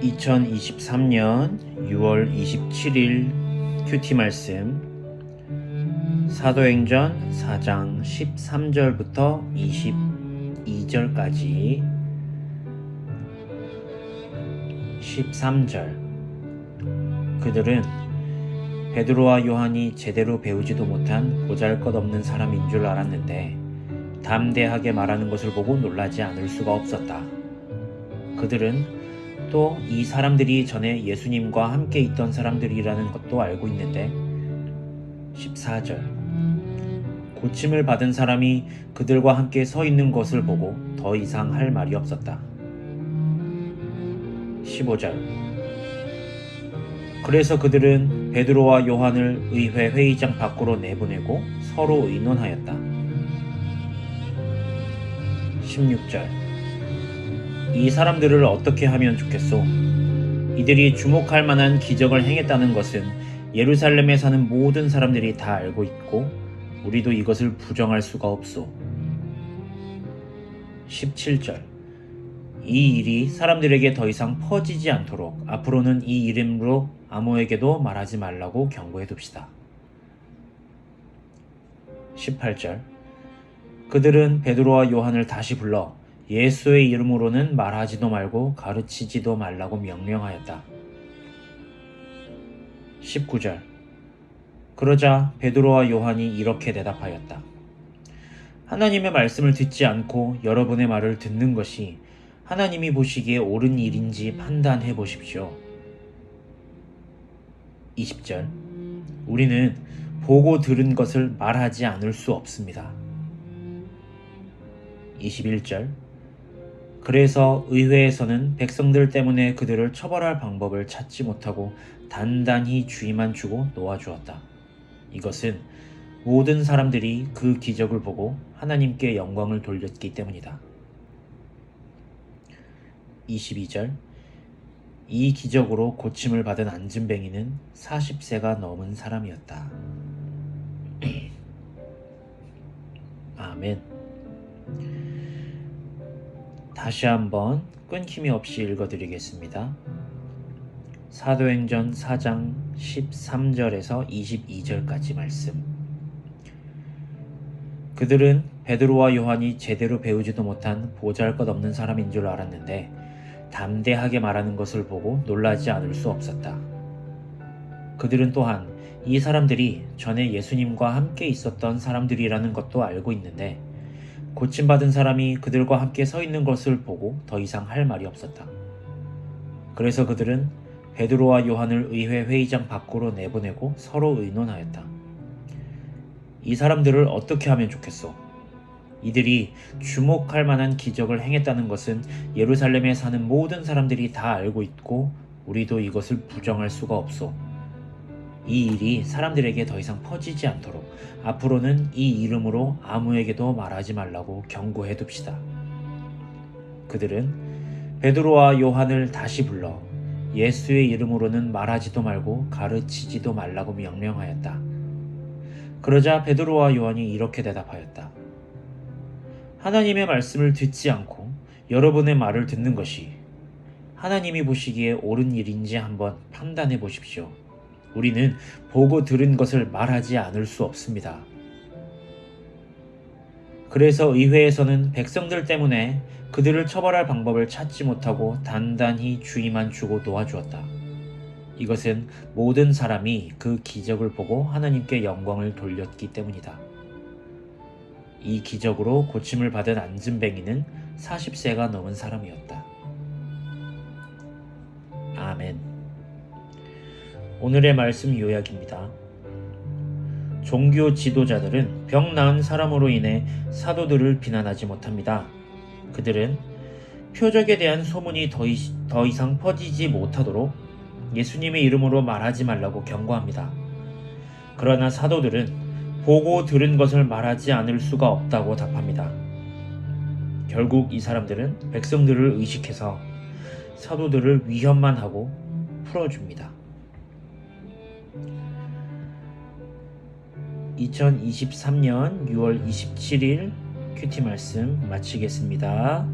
2023년 6월 27일 큐티 말씀 사도행전 4장 13절부터 22절까지 13절 그들은 베드로와 요한이 제대로 배우지도 못한 보잘것없는 사람인 줄 알았는데 담대하게 말하는 것을 보고 놀라지 않을 수가 없었다. 그들은 또 이 사람들이 전에 예수님과 함께 있던 사람들이라는 것도 알고 있는데 14절 고침을 받은 사람이 그들과 함께 서 있는 것을 보고 더 이상 할 말이 없었다. 15절 그래서 그들은 베드로와 요한을 의회 회의장 밖으로 내보내고 서로 의논하였다. 16절 이 사람들을 어떻게 하면 좋겠소? 이들이 주목할 만한 기적을 행했다는 것은 예루살렘에 사는 모든 사람들이 다 알고 있고 우리도 이것을 부정할 수가 없소. 17절 이 일이 사람들에게 더 이상 퍼지지 않도록 앞으로는 이 이름으로 아무에게도 말하지 말라고 경고해 둡시다. 18절 그들은 베드로와 요한을 다시 불러 예수의 이름으로는 말하지도 말고 가르치지도 말라고 명령하였다. 19절 그러자 베드로와 요한이 이렇게 대답하였다. 하나님의 말씀을 듣지 않고 여러분의 말을 듣는 것이 하나님이 보시기에 옳은 일인지 판단해 보십시오. 20절 우리는 보고 들은 것을 말하지 않을 수 없습니다. 21절 그래서 의회에서는 백성들 때문에 그들을 처벌할 방법을 찾지 못하고 단단히 주의만 주고 놓아주었다. 이것은 모든 사람들이 그 기적을 보고 하나님께 영광을 돌렸기 때문이다. 22절 이 기적으로 고침을 받은 안진뱅이는 40세가 넘은 사람이었다. 아멘. 다시 한번 끊김이 없이 읽어드리겠습니다. 사도행전 4장 13절에서 22절까지 말씀. 그들은 베드로와 요한이 제대로 배우지도 못한 보잘것없는 사람인 줄 알았는데 담대하게 말하는 것을 보고 놀라지 않을 수 없었다. 그들은 또한 이 사람들이 전에 예수님과 함께 있었던 사람들이라는 것도 알고 있는데 고침받은 사람이 그들과 함께 서 있는 것을 보고 더 이상 할 말이 없었다. 그래서 그들은 베드로와 요한을 의회 회의장 밖으로 내보내고 서로 의논하였다. 이 사람들을 어떻게 하면 좋겠소? 이들이 주목할 만한 기적을 행했다는 것은 예루살렘에 사는 모든 사람들이 다 알고 있고 우리도 이것을 부정할 수가 없소. 이 일이 사람들에게 더 이상 퍼지지 않도록 앞으로는 이 이름으로 아무에게도 말하지 말라고 경고해 둡시다. 그들은 베드로와 요한을 다시 불러 예수의 이름으로는 말하지도 말고 가르치지도 말라고 명령하였다. 그러자 베드로와 요한이 이렇게 대답하였다. 하나님의 말씀을 듣지 않고 여러분의 말을 듣는 것이 하나님이 보시기에 옳은 일인지 한번 판단해 보십시오. 우리는 보고 들은 것을 말하지 않을 수 없습니다. 그래서 의회에서는 백성들 때문에 그들을 처벌할 방법을 찾지 못하고 단단히 주의만 주고 놓아주었다. 이것은 모든 사람이 그 기적을 보고 하나님께 영광을 돌렸기 때문이다. 이 기적으로 고침을 받은 안진뱅이는 40세가 넘은 사람이었다. 아멘. 오늘의 말씀 요약입니다. 종교 지도자들은 병 나은 사람으로 인해 사도들을 비난하지 못합니다. 그들은 표적에 대한 소문이 더 이상 퍼지지 못하도록 예수님의 이름으로 말하지 말라고 경고합니다. 그러나 사도들은 보고 들은 것을 말하지 않을 수가 없다고 답합니다. 결국 이 사람들은 백성들을 의식해서 사도들을 위협만 하고 풀어줍니다. 2023년 6월 27일 큐티 말씀 마치겠습니다.